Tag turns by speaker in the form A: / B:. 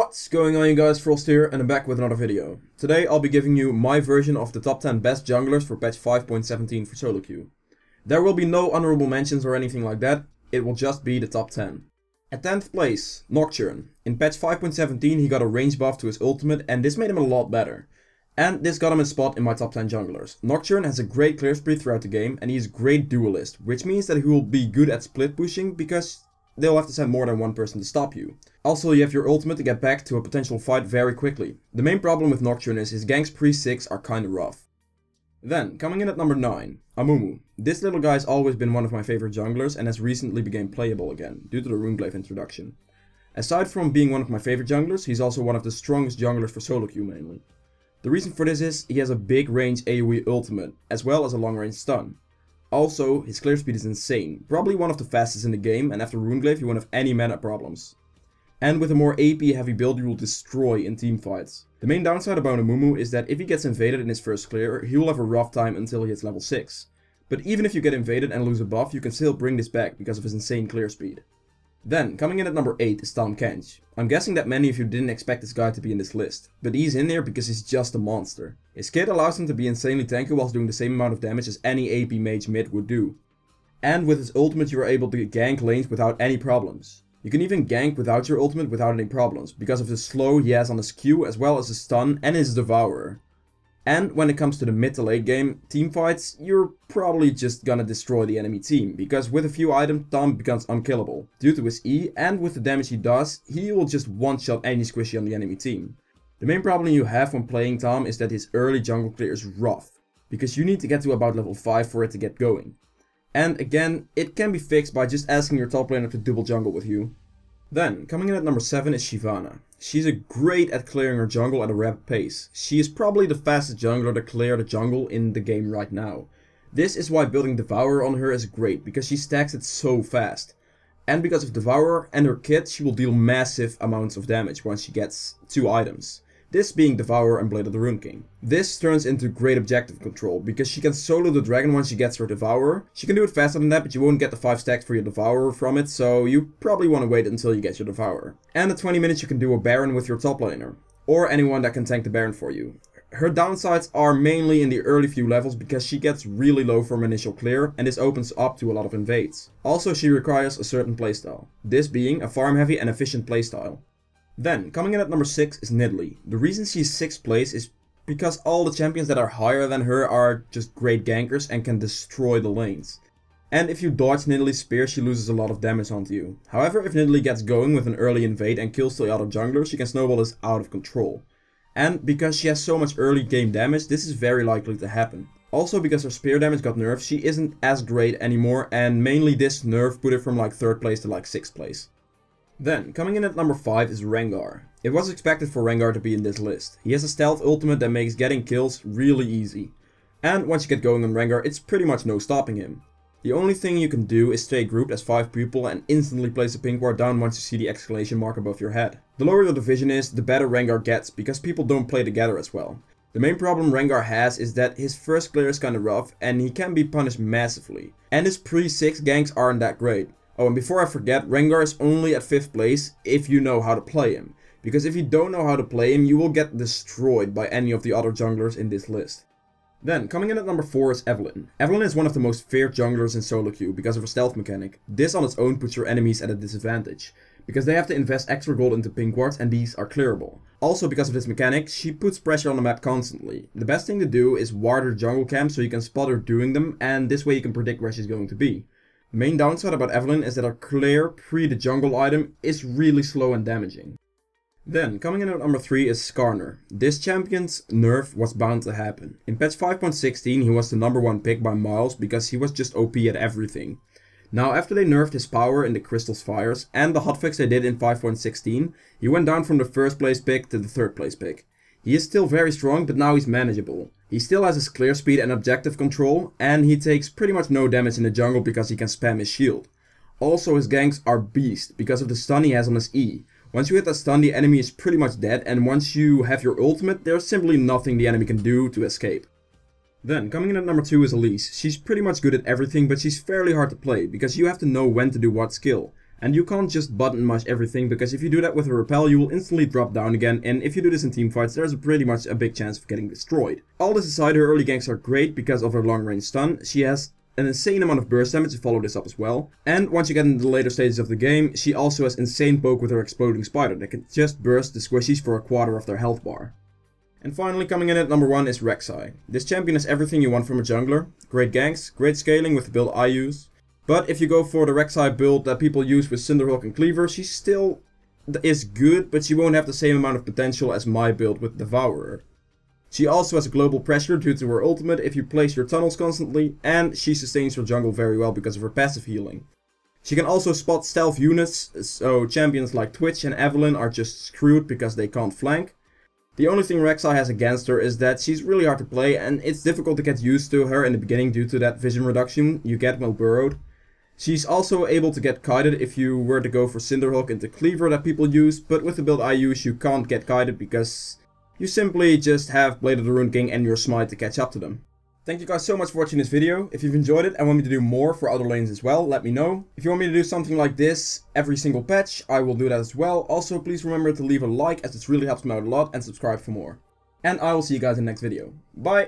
A: What's going on, you guys? Frost here, and I'm back with another video. Today I'll be giving you my version of the top 10 best junglers for patch 5.17 for solo queue. There will be no honorable mentions or anything like that, it will just be the top 10. At 10th place, Nocturne. In patch 5.17 he got a range buff to his ultimate and this made him a lot better. And this got him a spot in my top 10 junglers. Nocturne has a great clear speed throughout the game and he's a great duelist, which means that he will be good at split pushing because they'll have to send more than one person to stop you. Also, you have your ultimate to get back to a potential fight very quickly. The main problem with Nocturne is his ganks pre-6 are kinda rough. Then, coming in at number 9, Amumu. This little guy's always been one of my favorite junglers and has recently become playable again, due to the Runeglaive introduction. Aside from being one of my favorite junglers, he's also one of the strongest junglers for solo queue mainly. The reason for this is, he has a big range AoE ultimate, as well as a long range stun. Also, his clear speed is insane, probably one of the fastest in the game, and after Runeglaive you won't have any mana problems. And with a more AP heavy build you will destroy in teamfights. The main downside about Amumu is that if he gets invaded in his first clear, he will have a rough time until he hits level 6. But even if you get invaded and lose a buff, you can still bring this back because of his insane clear speed. Then, coming in at number 8 is Tahm. I'm guessing that many of you didn't expect this guy to be in this list, but he's in there because he's just a monster. His kit allows him to be insanely tanky whilst doing the same amount of damage as any AP mage mid would do. And with his ultimate you are able to gank lanes without any problems. You can even gank without your ultimate without any problems, because of the slow he has on his Q as well as his stun and his devourer. And when it comes to the mid to late game teamfights, you're probably just gonna destroy the enemy team, because with a few items Tahm becomes unkillable. Due to his E and with the damage he does, he will just one-shot any squishy on the enemy team. The main problem you have when playing Tahm is that his early jungle clear is rough, because you need to get to about level 5 for it to get going. And again, it can be fixed by just asking your top laner to double jungle with you. Then, coming in at number 7 is Savannah. She's great at clearing her jungle at a rapid pace. She is probably the fastest jungler to clear the jungle in the game right now. This is why building Devourer on her is great, because she stacks it so fast. And because of Devourer and her kit, she will deal massive amounts of damage once she gets 2 items. This being Devourer and Blade of the Rune King. This turns into great objective control, because she can solo the dragon once she gets her Devourer. She can do it faster than that, but you won't get the 5 stacks for your Devourer from it, so you probably want to wait until you get your Devourer. And at 20 minutes you can do a Baron with your top laner, or anyone that can tank the Baron for you. Her downsides are mainly in the early few levels because she gets really low from initial clear, and this opens up to a lot of invades. Also she requires a certain playstyle, this being a farm heavy and efficient playstyle. Then, coming in at number 6 is Nidalee. The reason she's 6th place is because all the champions that are higher than her are just great gankers and can destroy the lanes. And if you dodge Nidalee's spear, she loses a lot of damage onto you. However, if Nidalee gets going with an early invade and kills the other jungler, she can snowball this out of control. And because she has so much early game damage, this is very likely to happen. Also because her spear damage got nerfed, she isn't as great anymore, and mainly this nerf put her from like 3rd place to like 6th place. Then, coming in at number 5 is Rengar. It was expected for Rengar to be in this list. He has a stealth ultimate that makes getting kills really easy. And once you get going on Rengar, it's pretty much no stopping him. The only thing you can do is stay grouped as 5 people and instantly place a pink ward down once you see the exclamation mark above your head. The lower the division is, the better Rengar gets, because people don't play together as well. The main problem Rengar has is that his first clear is kinda rough and he can be punished massively. And his pre-6 ganks aren't that great. Oh, and before I forget, Rengar is only at 5th place if you know how to play him. Because if you don't know how to play him, you will get destroyed by any of the other junglers in this list. Then, coming in at number 4 is Evelynn. Evelynn is one of the most feared junglers in solo queue because of her stealth mechanic. This on its own puts your enemies at a disadvantage, because they have to invest extra gold into pink wards and these are clearable. Also because of this mechanic, she puts pressure on the map constantly. The best thing to do is ward her jungle camp so you can spot her doing them, and this way you can predict where she's going to be. The main downside about Evelynn is that her clear pre the jungle item is really slow and damaging. Then, coming in at number 3 is Skarner. This champion's nerf was bound to happen. In patch 5.16 he was the number 1 pick by miles because he was just OP at everything. Now after they nerfed his power in the Crystal's Fires and the hotfix they did in 5.16, he went down from the 1st place pick to the 3rd place pick. He is still very strong, but now he's manageable. He still has his clear speed and objective control, and he takes pretty much no damage in the jungle because he can spam his shield. Also his ganks are beast because of the stun he has on his E. Once you hit that stun, the enemy is pretty much dead, and once you have your ultimate, there's simply nothing the enemy can do to escape. Then, coming in at number 2 is Elise. She's pretty much good at everything, but she's fairly hard to play, because you have to know when to do what skill. And you can't just button mash everything, because if you do that with a repel, you will instantly drop down again, and if you do this in teamfights, there's pretty much a big chance of getting destroyed. All this aside, her early ganks are great because of her long range stun. She has an insane amount of burst damage to follow this up as well. And once you get into the later stages of the game, she also has insane poke with her exploding spider that can just burst the squishies for a quarter of their health bar. And finally, coming in at number 1 is Rek'sai. This champion has everything you want from a jungler. Great ganks, great scaling with the build I use. But if you go for the Rek'sai build that people use with Cinderhulk and Cleaver, she still is good, but she won't have the same amount of potential as my build with Devourer. She also has a global pressure due to her ultimate if you place your tunnels constantly, and she sustains your jungle very well because of her passive healing. She can also spot stealth units, so champions like Twitch and Evelynn are just screwed because they can't flank. The only thing Rek'sai has against her is that she's really hard to play, and it's difficult to get used to her in the beginning due to that vision reduction you get while burrowed. She's also able to get kited if you were to go for Cinderhulk into Cleaver that people use, but with the build I use you can't get kited because you simply just have Blade of the Ruined King and your Smite to catch up to them. Thank you guys so much for watching this video. If you've enjoyed it and want me to do more for other lanes as well, let me know. If you want me to do something like this every single patch, I will do that as well. Also, please remember to leave a like as this really helps me out a lot, and subscribe for more. And I will see you guys in the next video. Bye!